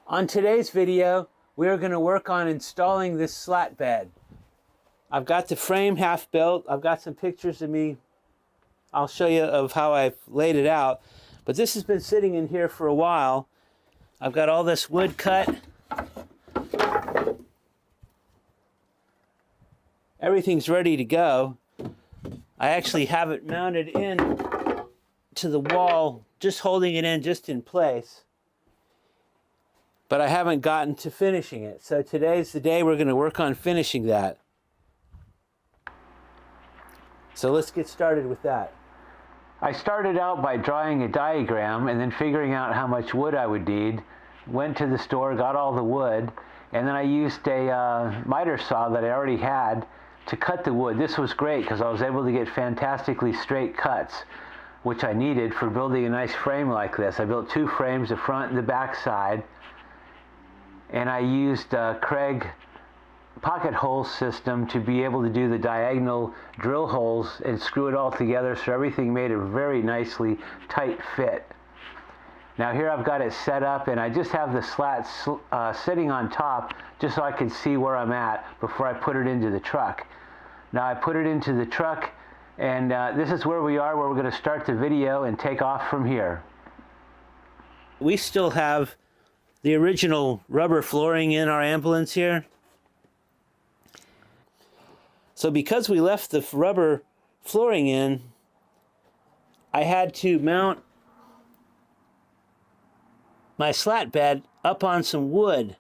On today's video, we are going to work on installing this slat bed. I've got the frame half built. I've got some pictures of me. I'll show you of how I've laid it out. But this has been sitting in here for a while. I've got all this wood cut. Everything's ready to go. I actually have it mounted in to the wall, just holding it in just in place. But I haven't gotten to finishing it. So today's the day we're going to work on finishing that. So let's get started with that. I started out by drawing a diagram and then figuring out how much wood I would need. Went to the store, got all the wood, and then I used a miter saw that I already had to cut the wood. This was great because I was able to get fantastically straight cuts, which I needed for building a nice frame like this. I built two frames, the front and the back side. And I used Craig pocket hole system to be able to do the diagonal drill holes and screw it all together so everything made a very nicely tight fit. Now here I've got it set up and I just have the slats sitting on top just so I can see where I'm at before I put it into the truck. Now I put it into the truck and this is where we are, where we're going to start the video and take off from here. We still have the original rubber flooring in our ambulance here. So because we left the rubber flooring in, I had to mount my slat bed up on some wood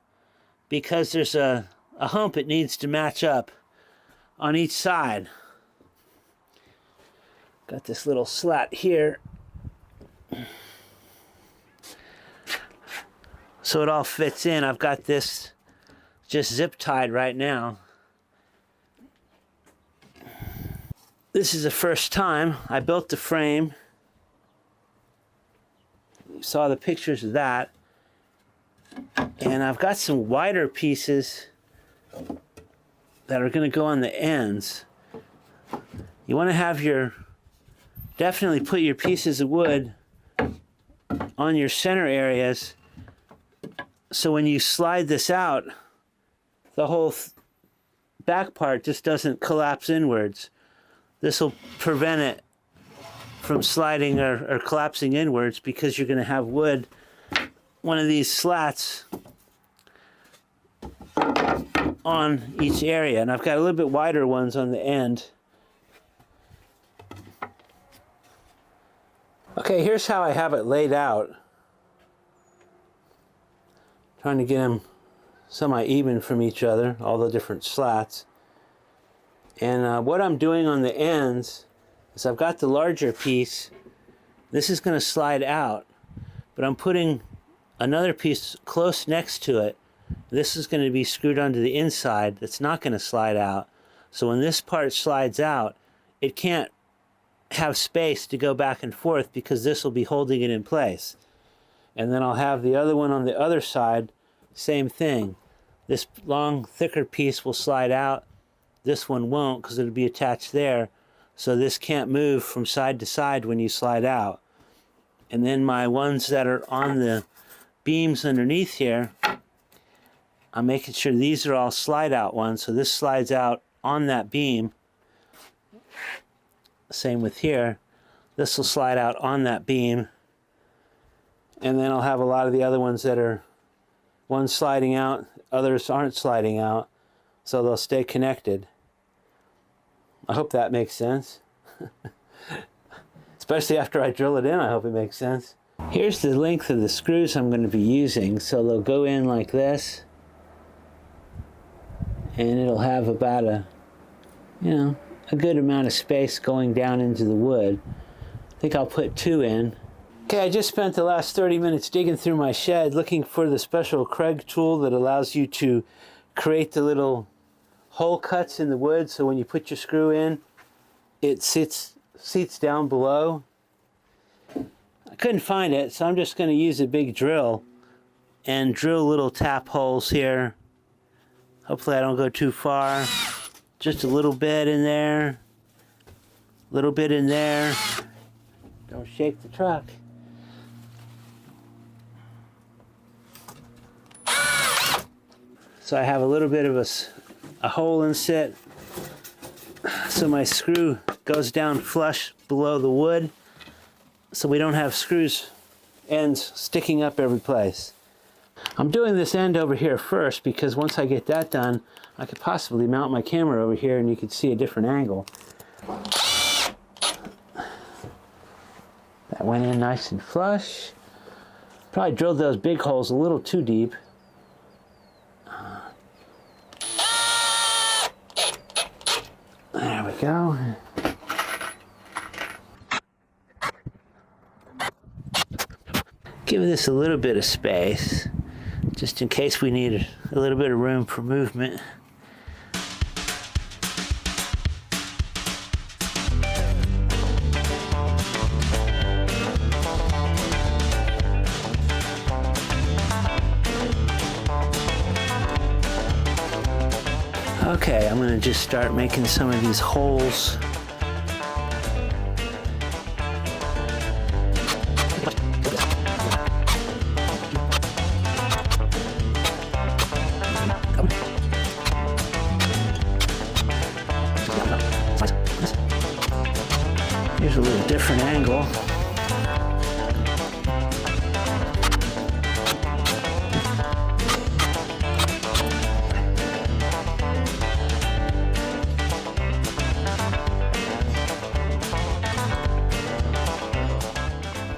because there's a hump it needs to match up on each side. Got this little slat here. So it all fits in. I've got this just zip tied right now. This is the first time I built the frame. You saw the pictures of that. And I've got some wider pieces that are going to go on the ends. You want to have definitely put your pieces of wood on your center areas. So when you slide this out, the whole back part just doesn't collapse inwards. This will prevent it from sliding or collapsing inwards because you're going to have wood, one of these slats on each area. And I've got a little bit wider ones on the end. Okay, here's how I have it laid out. Trying to get them semi-even from each other, all the different slats. And what I'm doing on the ends is I've got the larger piece. This is going to slide out, but I'm putting another piece close next to it. This is going to be screwed onto the inside. That's not going to slide out. So when this part slides out, it can't have space to go back and forth because this will be holding it in place. And then I'll have the other one on the other side, same thing. This long, thicker piece will slide out. This one won't because it'll be attached there. So this can't move from side to side when you slide out. And then my ones that are on the beams underneath here, I'm making sure these are all slide out ones. So this slides out on that beam. Same with here. This will slide out on that beam. And then I'll have a lot of the other ones that are ones sliding out, others aren't sliding out, so they'll stay connected. I hope that makes sense. Especially after I drill it in, I hope it makes sense. Here's the length of the screws I'm going to be using. So they'll go in like this, and it'll have about a good amount of space going down into the wood. I think I'll put 2 in. Okay, I just spent the last 30 minutes digging through my shed looking for the special Craig tool that allows you to create the little hole cuts in the wood so when you put your screw in, it seats down below. I couldn't find it, so I'm just going to use a big drill and drill little tap holes here. Hopefully I don't go too far. Just a little bit in there, a little bit in there. Don't shake the truck. So I have a little bit of a hole inset, so my screw goes down flush below the wood, so we don't have screws ends sticking up every place. I'm doing this end over here first because once I get that done, I could possibly mount my camera over here and you could see a different angle. That went in nice and flush. Probably drilled those big holes a little too deep. There we go. Give this a little bit of space, just in case we need a little bit of room for movement. Okay, I'm gonna just start making some of these holes. Here's a little different angle.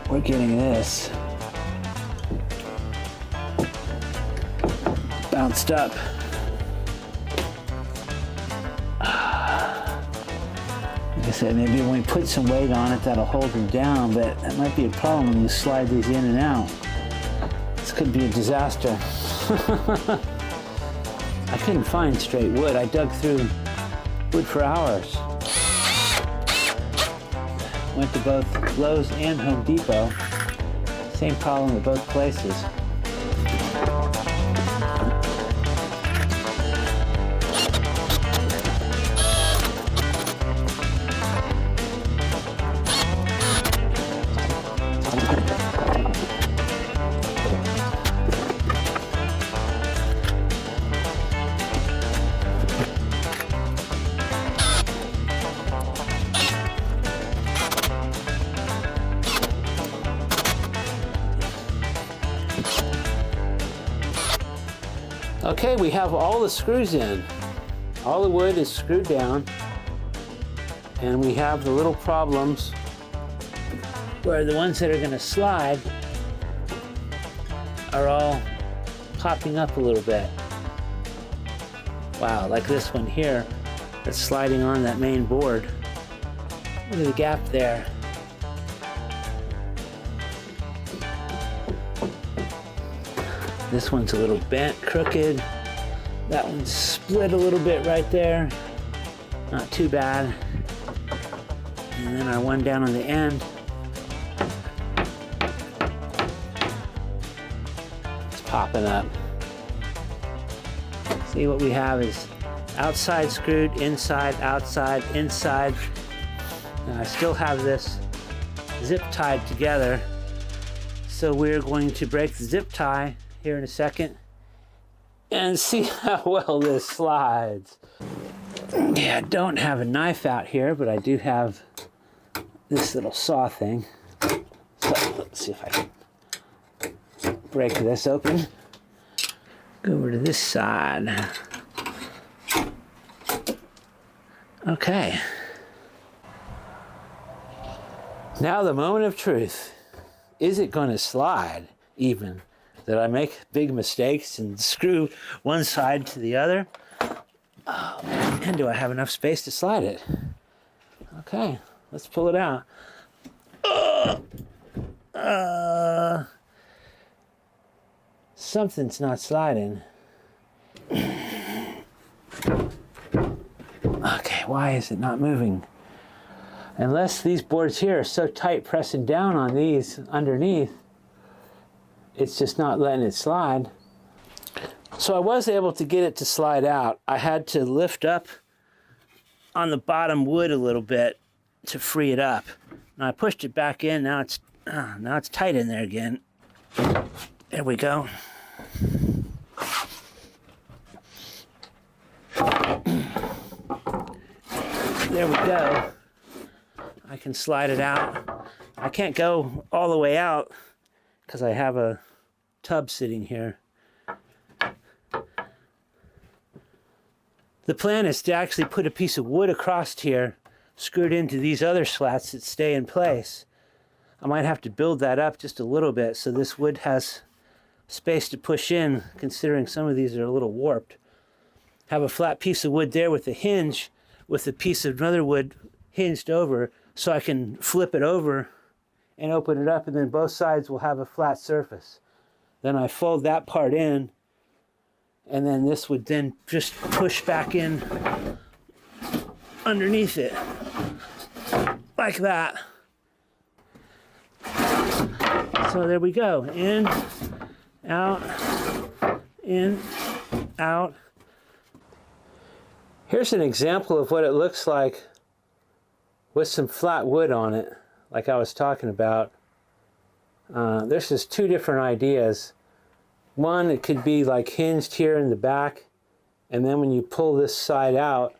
We're getting this bounced up. Like I said, maybe when we put some weight on it, that'll hold them down, but that might be a problem when you slide these in and out. This could be a disaster. I couldn't find straight wood. I dug through wood for hours. Went to both Lowe's and Home Depot. Same problem at both places. Okay, we have all the screws in. All the wood is screwed down. And we have the little problems where the ones that are going to slide are all popping up a little bit. Wow, like this one here that's sliding on that main board. Look at the gap there. This one's a little bent, crooked. That one's split a little bit right there. Not too bad. And then our one down on the end. It's popping up. See, what we have is outside screwed, inside, outside, inside. And I still have this zip tied together. So we're going to break the zip tie here in a second and see how well this slides. Yeah, I don't have a knife out here, but I do have this little saw thing. So let's see if I can break this open. Go over to this side. Okay. Now the moment of truth. Is it going to slide even? Did I make big mistakes and screw one side to the other? Oh, and do I have enough space to slide it? Okay, let's pull it out. Something's not sliding. Okay, why is it not moving? Unless these boards here are so tight pressing down on these underneath, it's just not letting it slide. So I was able to get it to slide out. I had to lift up on the bottom wood a little bit to free it up. And I pushed it back in. Now it's tight in there again. There we go. There we go. I can slide it out. I can't go all the way out because I have a tub sitting here. The plan is to actually put a piece of wood across here, screwed into these other slats that stay in place. I might have to build that up just a little bit so this wood has space to push in, considering some of these are a little warped. Have a flat piece of wood there with a hinge, with a piece of another wood hinged over, so I can flip it over and open it up, and then both sides will have a flat surface. Then I fold that part in, and then this would then just push back in underneath it, like that. So there we go, in, out, in, out. Here's an example of what it looks like with some flat wood on it, like I was talking about. There's just two different ideas. One, it could be like hinged here in the back, and then when you pull this side out,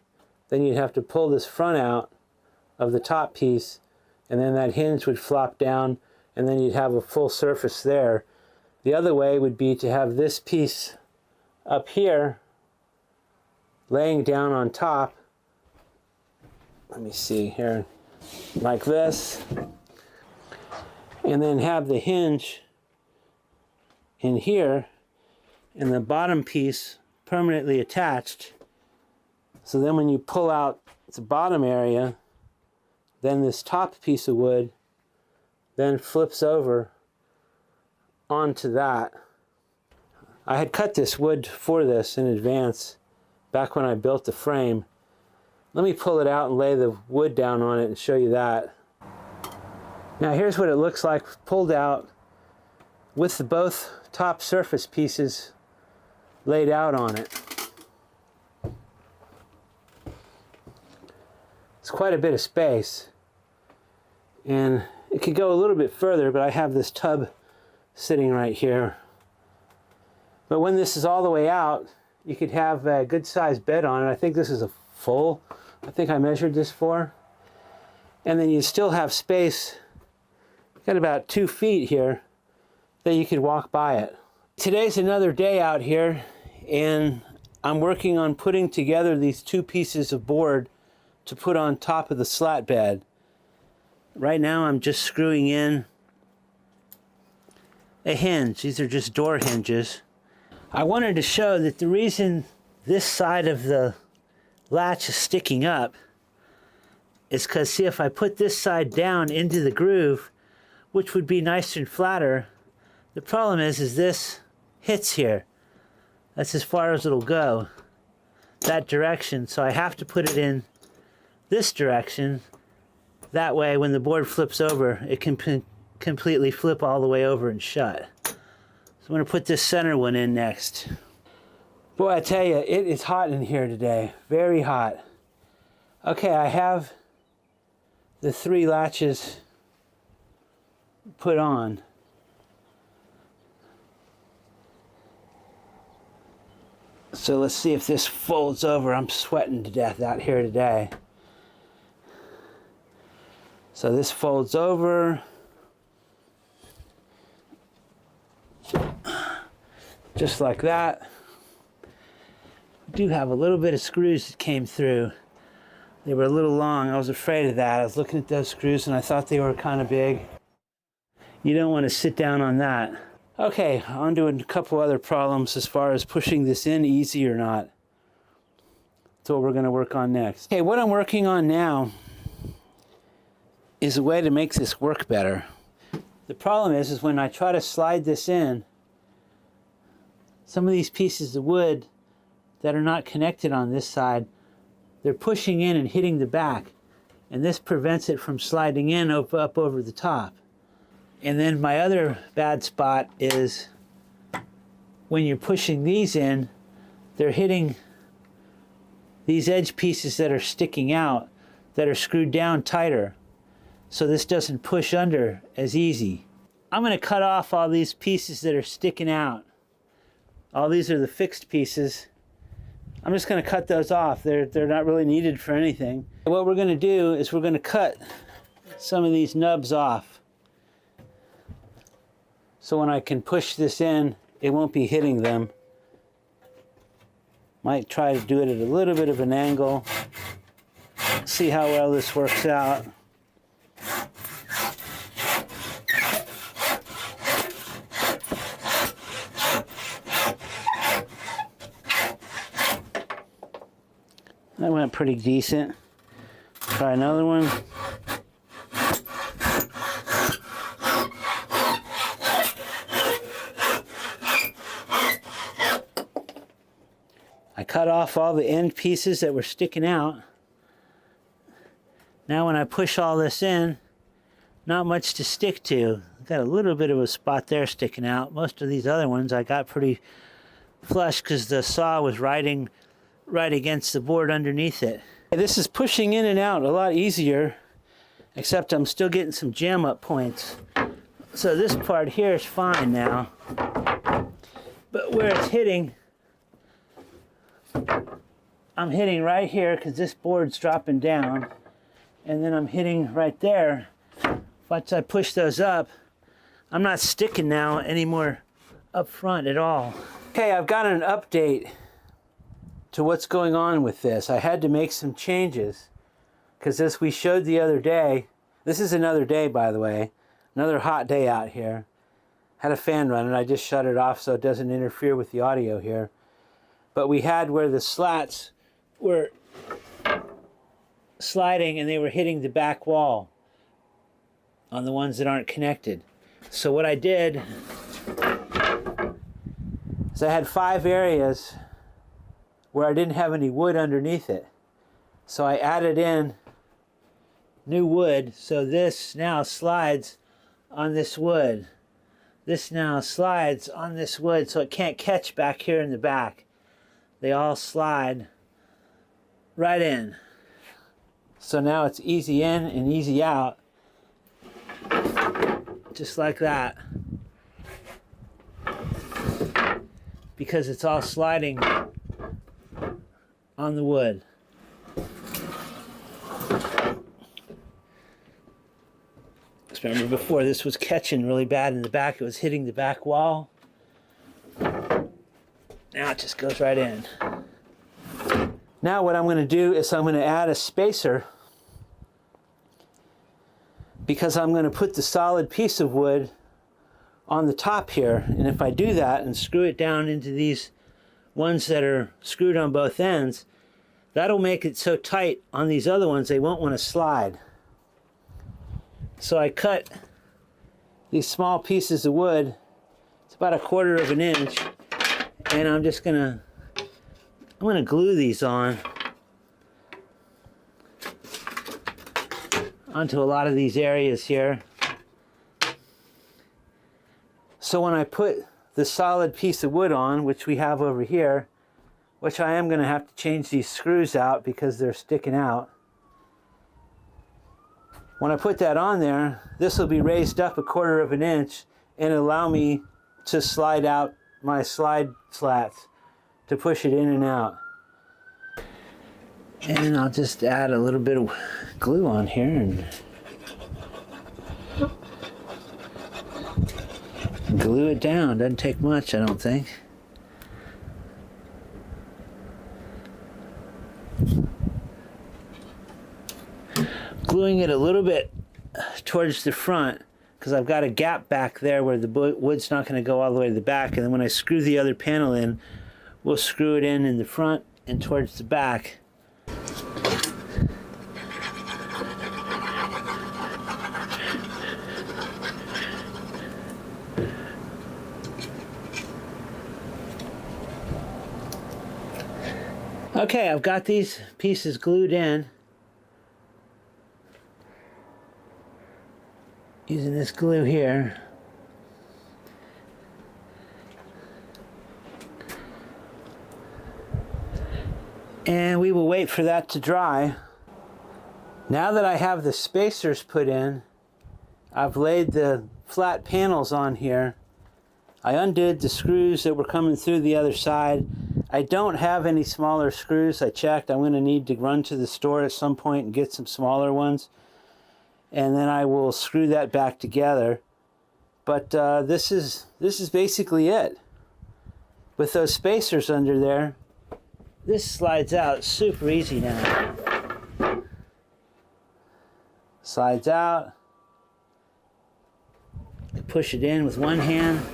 then you'd have to pull this front out of the top piece, and then that hinge would flop down, and then you'd have a full surface there. The other way would be to have this piece up here laying down on top. Let me see here, like this, and then have the hinge in here and the bottom piece permanently attached. So then when you pull out the bottom area, then this top piece of wood then flips over onto that. I had cut this wood for this in advance back when I built the frame. Let me pull it out and lay the wood down on it and show you that. Now here's what it looks like pulled out with the both top surface pieces laid out on it. It's quite a bit of space, and it could go a little bit further, but I have this tub sitting right here. But when this is all the way out, you could have a good sized bed on it. I think this is a full, I think I measured this for. And then you still have space, got about 2 feet here, that you could walk by it. Today's another day out here, and I'm working on putting together these 2 pieces of board to put on top of the slat bed. Right now I'm just screwing in a hinge. These are just door hinges. I wanted to show that the reason this side of the latch is sticking up is because, see, if I put this side down into the groove, which would be nicer and flatter, the problem is this hits here. That's as far as it'll go, that direction. So I have to put it in this direction. That way, when the board flips over, it can completely flip all the way over and shut. So I'm going to put this center one in next. Boy, I tell you, it is hot in here today. Very hot. Okay, I have the 3 latches put on. So let's see if this folds over. I'm sweating to death out here today. So this folds over. Just like that. I do have a little bit of screws that came through. They were a little long. I was afraid of that. I was looking at those screws and I thought they were kind of big. You don't want to sit down on that. Okay, on to a couple other problems as far as pushing this in easy or not. That's what we're going to work on next. Okay, what I'm working on now is a way to make this work better. The problem is when I try to slide this in, some of these pieces of wood that are not connected on this side, they're pushing in and hitting the back, and this prevents it from sliding in up over the top. And then my other bad spot is when you're pushing these in, they're hitting these edge pieces that are sticking out, that are screwed down tighter, so this doesn't push under as easy. I'm going to cut off all these pieces that are sticking out. All these are the fixed pieces. I'm just going to cut those off. They're not really needed for anything. What we're going to do is we're going to cut some of these nubs off. So when I can push this in, it won't be hitting them. Might try to do it at a little bit of an angle. See how well this works out. That went pretty decent. Try another one. I cut off all the end pieces that were sticking out. Now when I push all this in, not much to stick to. Got a little bit of a spot there sticking out. Most of these other ones I got pretty flush because the saw was riding right against the board underneath it. This is pushing in and out a lot easier, except I'm still getting some jam up points. So this part here is fine now. But where it's hitting, I'm hitting right here because this board's dropping down. And then I'm hitting right there. Once I push those up, I'm not sticking now anymore up front at all. Okay, I've got an update to what's going on with this. I had to make some changes because as we showed the other day, this is another day by the way, another hot day out here. Had a fan running, I just shut it off so it doesn't interfere with the audio here. But we had where the slats were sliding and they were hitting the back wall on the ones that aren't connected. So what I did is I had 5 areas where I didn't have any wood underneath it. So I added in new wood, so this now slides on this wood. This now slides on this wood, so it can't catch back here in the back. They all slide right in. So now it's easy in and easy out, just like that. Because it's all sliding on the wood. Remember before this was catching really bad in the back, it was hitting the back wall. Now it just goes right in. Now what I'm going to do is I'm going to add a spacer because I'm going to put the solid piece of wood on the top here, and if I do that and screw it down into these ones that are screwed on both ends, that'll make it so tight on these other ones they won't want to slide. So I cut these small pieces of wood, it's about 1/4 inch, and I'm gonna glue these onto a lot of these areas here. So when I put the solid piece of wood on, which we have over here, which I am going to have to change these screws out because they're sticking out. When I put that on there, this will be raised up 1/4 inch and allow me to slide out my slide slats to push it in and out. And I'll just add a little bit of glue on here and glue it down. Doesn't take much, I don't think. Gluing it a little bit towards the front because I've got a gap back there where the wood's not going to go all the way to the back, and then when I screw the other panel in, we'll screw it in the front and towards the back. Okay, I've got these pieces glued in using this glue here. And we will wait for that to dry. Now that I have the spacers put in, I've laid the flat panels on here. I undid the screws that were coming through the other side. I don't have any smaller screws. I checked. I'm going to need to run to the store at some point and get some smaller ones. And then I will screw that back together. But this is basically it. With those spacers under there, this slides out super easy now. Slides out. Push it in with one hand.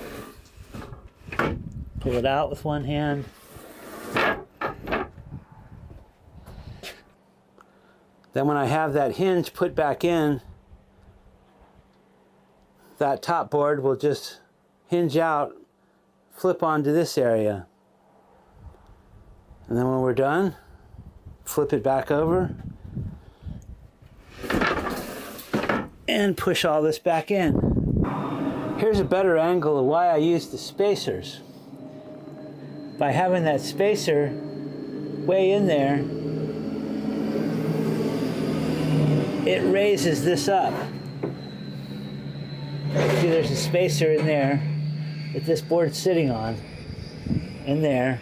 Pull it out with one hand. Then when I have that hinge put back in, that top board will just hinge out, flip onto this area. And then when we're done, flip it back over and push all this back in. Here's a better angle of why I use the spacers. By having that spacer way in there, it raises this up. See, there's a spacer in there that this board's sitting on, in there.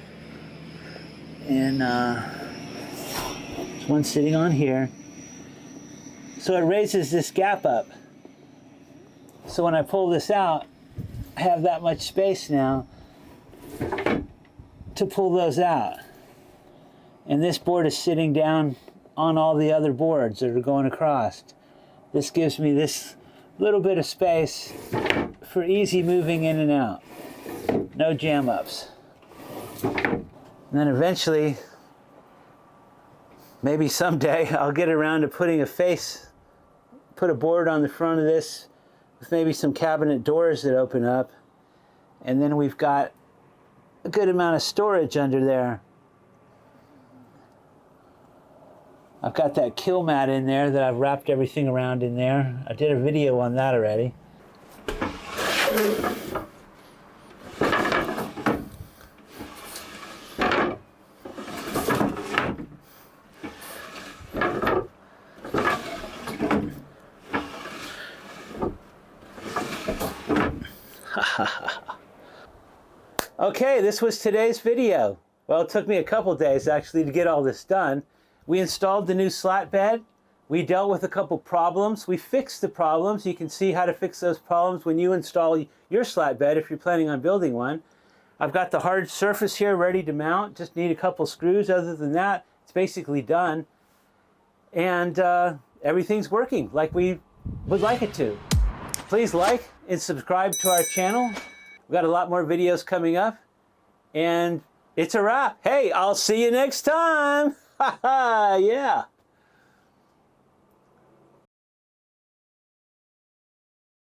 And there's one sitting on here. So it raises this gap up. So when I pull this out, I have that much space now to pull those out. And this board is sitting down on all the other boards that are going across. This gives me this little bit of space for easy moving in and out. No jam ups. And then eventually, maybe someday, I'll get around to putting a face, put a board on the front of this with maybe some cabinet doors that open up. And then we've got a good amount of storage under there. I've got that kill mat in there that I've wrapped everything around in there. I did a video on that already. Okay, this was today's video. Well, it took me a couple days actually to get all this done. We installed the new slat bed. We dealt with a couple problems. We fixed the problems. You can see how to fix those problems when you install your slat bed if you're planning on building one. I've got the hard surface here ready to mount. Just need a couple screws. Other than that, it's basically done. And everything's working like we would like it to. Please like and subscribe to our channel. We've got a lot more videos coming up. And it's a wrap. Hey, I'll see you next time. Ha ha, yeah.